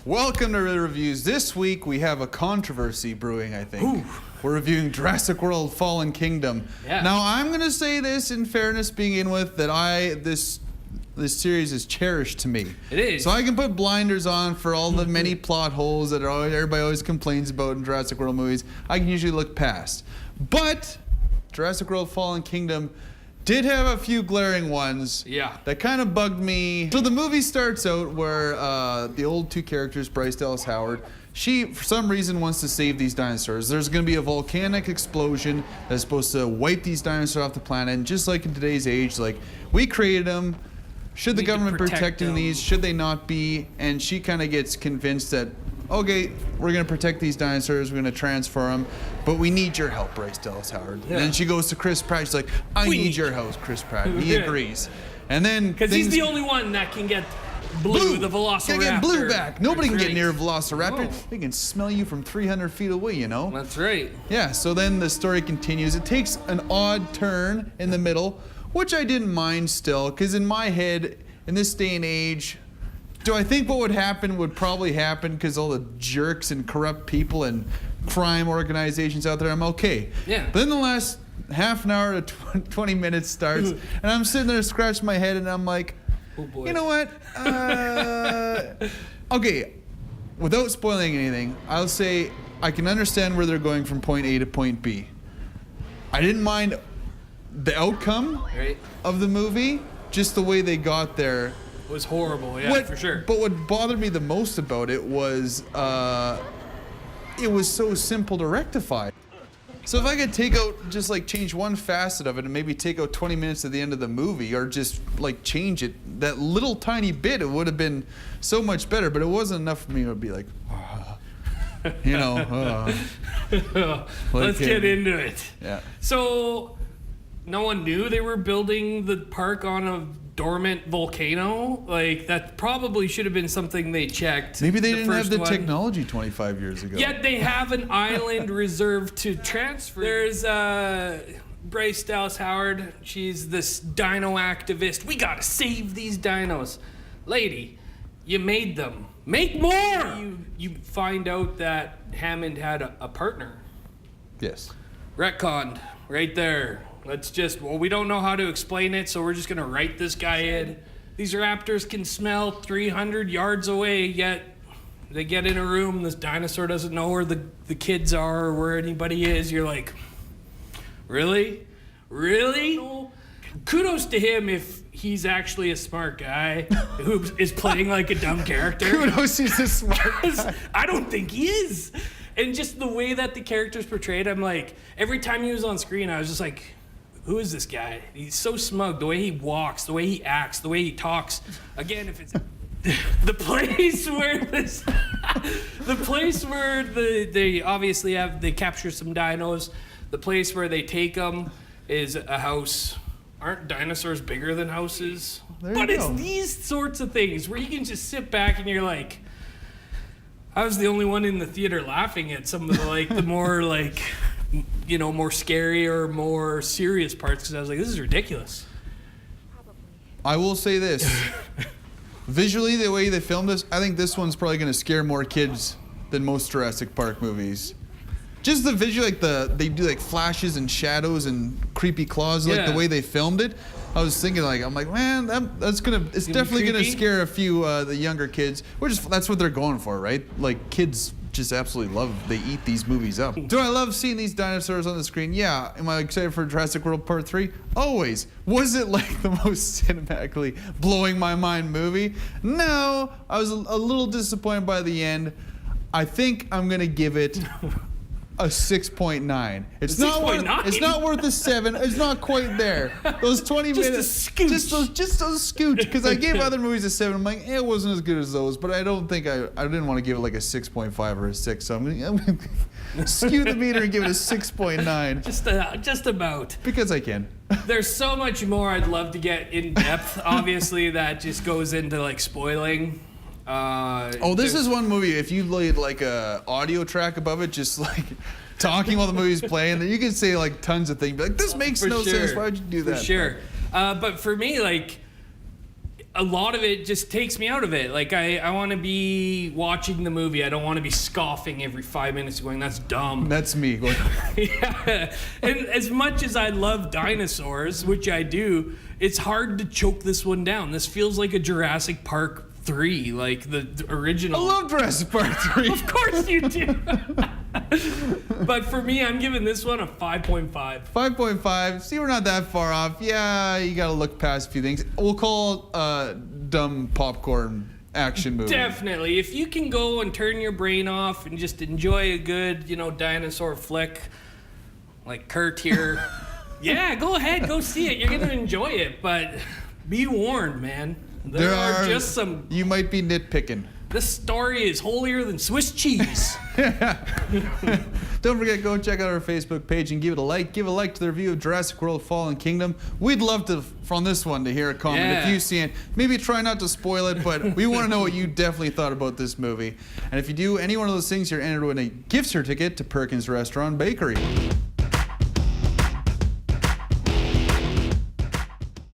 Welcome to the reviews. This week we have a controversy brewing, I think. Ooh. We're reviewing Jurassic World Fallen Kingdom. Yeah. Now I'm going to say this in fairness begin with that this series is cherished to me. It is. So I can put blinders on for all the many plot holes that everybody always complains about in Jurassic World movies. I can usually look past. But Jurassic World Fallen Kingdom did have a few glaring ones that kind of bugged me. So the movie starts out where the old two characters, Bryce Dallas Howard, she, for some reason, wants to save these dinosaurs. There's going to be a volcanic explosion that's supposed to wipe these dinosaurs off the planet. And just like in today's age, like, we created them. Should the government be protecting these? Should they not be? And she kind of gets convinced that, okay, we're going to protect these dinosaurs, we're going to transfer them, but we need your help, Bryce Dallas Howard. Yeah. And then she goes to Chris Pratt, she's like, I need your help, Chris Pratt. And he agrees. And then because he's the only one that can get Blue, the Velociraptor. Can get Blue back. Nobody can get near a Velociraptor. Oh. They can smell you from 300 feet away, you know? That's right. Yeah, so then the story continues. It takes an odd turn in the middle, which I didn't mind still, because in my head, in this day and age, do I think what would happen would probably happen because all the jerks and corrupt people and crime organizations out there, I'm okay. Yeah. But then the last half an hour to 20 minutes starts, and I'm sitting there scratching my head, and I'm like, oh boy. You know what? Okay, without spoiling anything, I'll say I can understand where they're going from point A to point B. I didn't mind the outcome of the movie, just the way they got there. It was horrible, yeah, for sure. But what bothered me the most about it was so simple to rectify. So if I could just change one facet of it and maybe take out 20 minutes at the end of the movie, or just like change it, that little tiny bit, it would have been so much better. But it wasn't enough for me to be like, you know. Let's get into it. Yeah. So no one knew they were building the park on a dormant volcano. Like, that probably should have been something they checked. Maybe they didn't have the technology 25 years ago. Yet they have an island reserved to transfer. There's Bryce Dallas Howard. She's this dino activist. We gotta save these dinos. Lady, you made them. Make more! You find out that Hammond had a partner. Yes. Retconned right there. We don't know how to explain it, so we're just gonna write this guy in. These raptors can smell 300 yards away, yet they get in a room, this dinosaur doesn't know where the kids are or where anybody is. You're like, really? Really? Kudos to him if he's actually a smart guy who is playing like a dumb character. Kudos he's a smart guy. I don't think he is. And just the way that the character's portrayed, I'm like, every time he was on screen, I was just like, who is this guy? He's so smug. The way he walks, the way he acts, the way he talks. Again, if it's the place where they obviously they capture some dinos. The place where they take them is a house. Aren't dinosaurs bigger than houses? But it's these sorts of things where you can just sit back and you're like, I was the only one in the theater laughing at some of the more more scary or more serious parts, because I was like, this is ridiculous. I will say this. Visually, the way they filmed this, I think this one's probably going to scare more kids than most Jurassic Park movies. Just the visual, they do flashes and shadows and creepy claws, the way they filmed it. I was thinking, I'm like, man, it's definitely gonna scare a few the younger kids. That's what they're going for, right? Like, kids just absolutely they eat these movies up. Do I love seeing these dinosaurs on the screen? Yeah. Am I excited for Jurassic World Part 3? Always. Was it the most cinematically blowing my mind movie? No. I was a little disappointed by the end. I think I'm gonna give it a 6.9. It's not worth a 7. It's not quite there. Those 20 minutes, just those scooch. Because I gave other movies a 7. I'm like, it wasn't as good as those. But I don't think I didn't want to give it a 6.5 or a 6. So I'm gonna skew the meter and give it a 6.9. Just about. Because I can. There's so much more I'd love to get in depth. Obviously, that just goes into spoiling. This is one movie. If you laid a audio track above it, just talking while the movie's playing, then you can say tons of things. This makes no sense. Why would you do that? For sure. But for me, a lot of it just takes me out of it. Like, I want to be watching the movie. I don't want to be scoffing every 5 minutes going, that's dumb. That's me going. Yeah. And as much as I love dinosaurs, which I do, it's hard to choke this one down. This feels like a Jurassic Park 3, like the original. I love Jurassic Park 3. Of course you do. But for me, I'm giving this one a 5.5. 5.5. See, we're not that far off. Yeah, you got to look past a few things. We'll call dumb popcorn action movie. Definitely. If you can go and turn your brain off and just enjoy a good, dinosaur flick, like Kurt here, yeah, go ahead, go see it. You're going to enjoy it, but be warned, man. There are just some... You might be nitpicking. This story is holier than Swiss cheese. Don't forget, go check out our Facebook page and give it a like. Give a like to the review of Jurassic World Fallen Kingdom. We'd love to, from this one, to hear a comment if you've seen it. Maybe try not to spoil it, but we want to know what you definitely thought about this movie. And if you do any one of those things, you're entered to win a gift certificate to Perkins Restaurant Bakery.